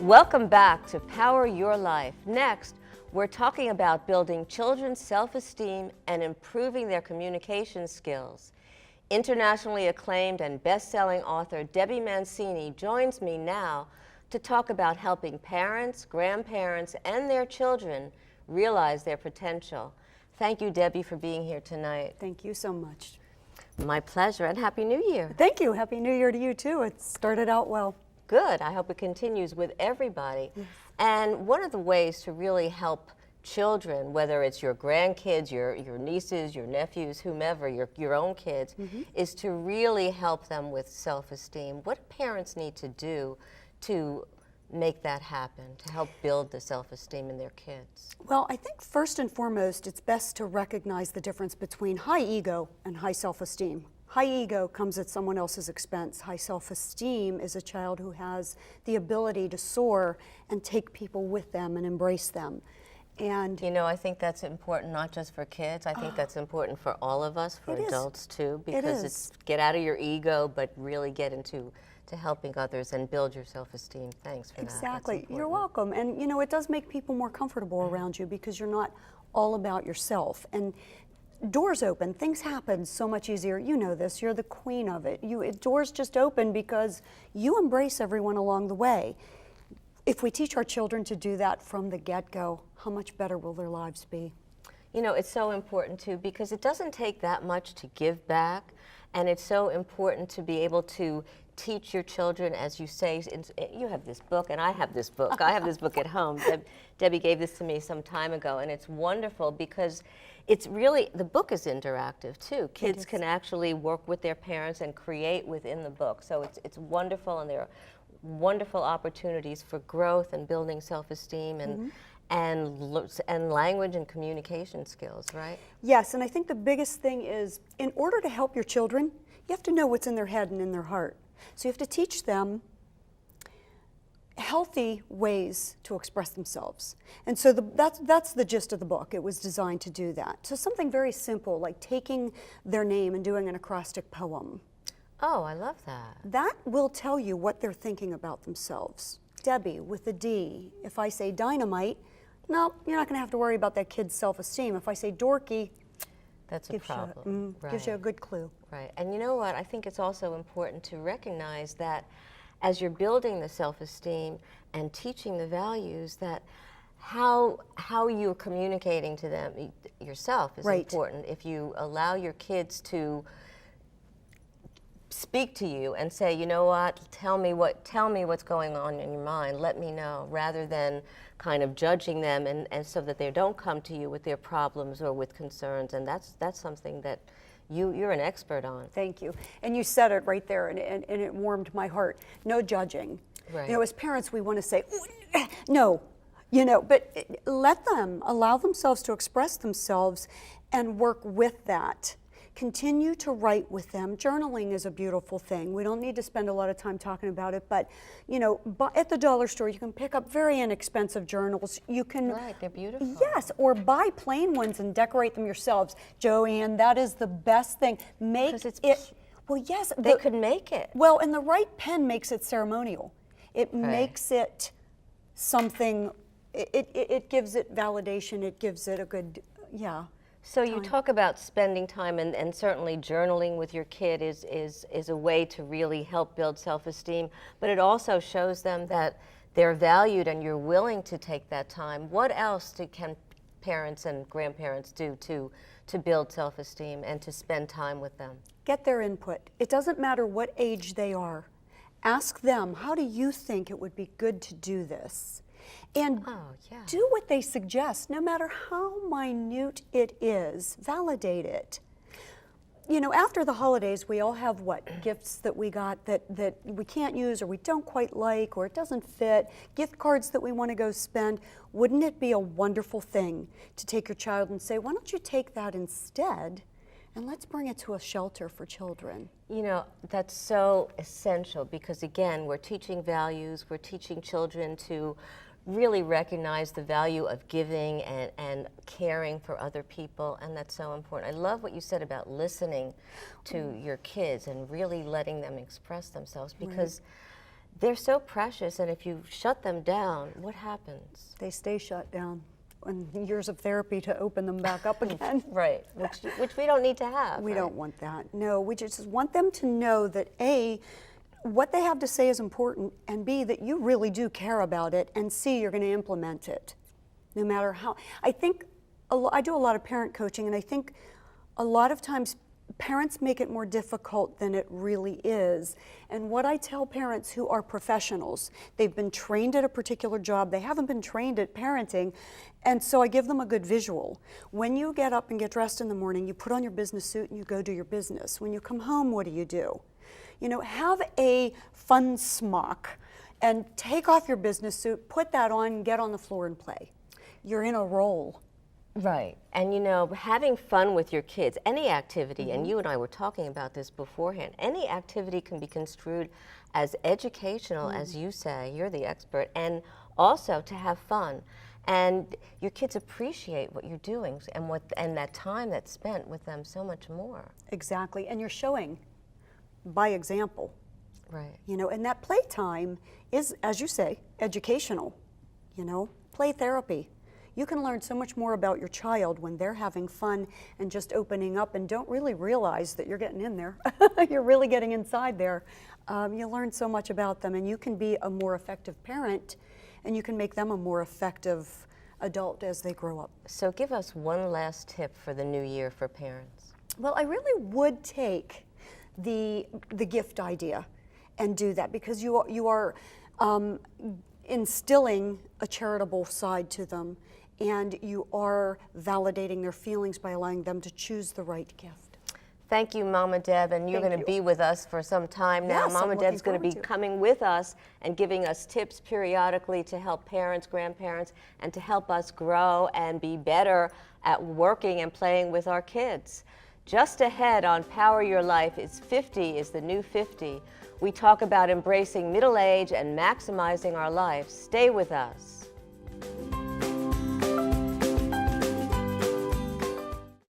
Welcome back to Power Your Life. Next, we're talking about building children's self-esteem and improving their communication skills. Internationally acclaimed and best-selling author Debbie Mancini joins me now to talk about helping parents, grandparents, and their children realize their potential. Thank you, Debbie, for being here tonight. Thank you so much. My pleasure, and Happy New Year. Thank you. Happy New Year to you, too. It started out well. Good. I hope it continues with everybody. Yes. And one of the ways to really help children, whether it's your grandkids, your nieces, your nephews, whomever, your own kids, is to really help them with self-esteem. What do parents need to do to make that happen, to help build the self-esteem in their kids? Well, I think first and foremost, it's best to recognize the difference between high ego and high self-esteem. High ego comes at someone else's expense. High self-esteem is a child who has the ability to soar and take people with them and embrace them. And you know, I think that's important not just for kids. I think that's important for all of us, for adults too, because it's get out of your ego, but really get into helping others and build your self-esteem. Thanks for that. Exactly. You're welcome. And you know, it does make people more comfortable around you because you're not all about yourself. And doors open, things happen so much easier. You know this, you're the queen of it. Doors just open because you embrace everyone along the way. If we teach our children to do that from the get-go, how much better will their lives be? You know, it's so important too, because it doesn't take that much to give back, and it's so important to be able to teach your children, as you say. You have this book, and I have this book. I have this book at home. Debbie gave this to me some time ago, and it's wonderful because it's really, the book is interactive too. Kids can actually work with their parents and create within the book. So it's wonderful, and there are wonderful opportunities for growth and building self-esteem and language and communication skills, right? Yes, and I think the biggest thing is, in order to help your children, you have to know what's in their head and in their heart. So you have to teach them healthy ways to express themselves. And so that's the gist of the book. It was designed to do that. So something very simple, like taking their name and doing an acrostic poem. Oh, I love that. That will tell you what they're thinking about themselves. Debbie with a D. If I say dynamite, no, you're not going to have to worry about that kid's self-esteem. If I say dorky, that's a problem. Gives you a good clue. Right. And you know what? I think it's also important to recognize that as you're building the self-esteem and teaching the values, that how you're communicating to them yourself is important. If you allow your kids to speak to you and say, you know what, tell me what's going on in your mind, let me know, rather than kind of judging them, and so that they don't come to you with their problems or with concerns. And that's something that you're an expert on. Thank you. And you said it right there, and it warmed my heart. No judging. Right. You know, as parents, we want to say, no, you know, but let them allow themselves to express themselves and work with that. Continue to write with them. Journaling is a beautiful thing. We don't need to spend a lot of time talking about it, but you know, at the dollar store, you can pick up very inexpensive journals. You can, they're beautiful. Yes, or buy plain ones and decorate them yourselves. JoAnne, that is the best thing. Make it. Well, yes, they could make it. Well, and the right pen makes it ceremonial. It makes it something. It gives it validation. It gives it a good, So you talk about spending time, and certainly journaling with your kid is a way to really help build self-esteem, but it also shows them that they're valued and you're willing to take that time. What else can parents and grandparents do to build self-esteem and to spend time with them? Get their input. It doesn't matter what age they are. Ask them, how do you think it would be good to do this? And do what they suggest, no matter how minute it is. Validate it. You know, after the holidays, we all have gifts that we got that we can't use, or we don't quite like, or it doesn't fit, gift cards that we want to go spend. Wouldn't it be a wonderful thing to take your child and say, why don't you take that instead, and let's bring it to a shelter for children? You know, that's so essential, because again, we're teaching values, we're teaching children to really recognize the value of giving and caring for other people, and that's so important. I love what you said about listening to your kids and really letting them express themselves, because they're so precious, and if you shut them down, what happens? They stay shut down. And years of therapy to open them back up again. Right, which we don't need to have. We right? don't want that. No, we just want them to know that A, what they have to say is important, and B, that you really do care about it, and C, you're going to implement it, no matter how. I think, I do a lot of parent coaching, and I think a lot of times parents make it more difficult than it really is. And what I tell parents who are professionals, they've been trained at a particular job, they haven't been trained at parenting, and so I give them a good visual. When you get up and get dressed in the morning, you put on your business suit and you go do your business. When you come home, what do? You know, have a fun smock and take off your business suit, put that on, and get on the floor and play. You're in a role. Right. And you know, having fun with your kids, any activity, and you and I were talking about this beforehand, any activity can be construed as educational, as you say, you're the expert, and also to have fun. And your kids appreciate what you're doing and that time that's spent with them so much more. Exactly. And you're showing by example. Right. You know, and that playtime is, as you say, educational. You know, play therapy. You can learn so much more about your child when they're having fun and just opening up and don't really realize that you're getting in there. You're really getting inside there. You learn so much about them, and you can be a more effective parent, and you can make them a more effective adult as they grow up. So give us one last tip for the new year for parents. Well, I really would take the gift idea and do that, because you are instilling a charitable side to them, and you are validating their feelings by allowing them to choose the right gift. Thank you, Mama Deb, and you're going to be with us for some time now. Yes, Mama Deb's going to be coming with us and giving us tips periodically to help parents, grandparents, and to help us grow and be better at working and playing with our kids. Just ahead on Power Your Life, it's 50 is the new 50. We talk about embracing middle age and maximizing our life. Stay with us.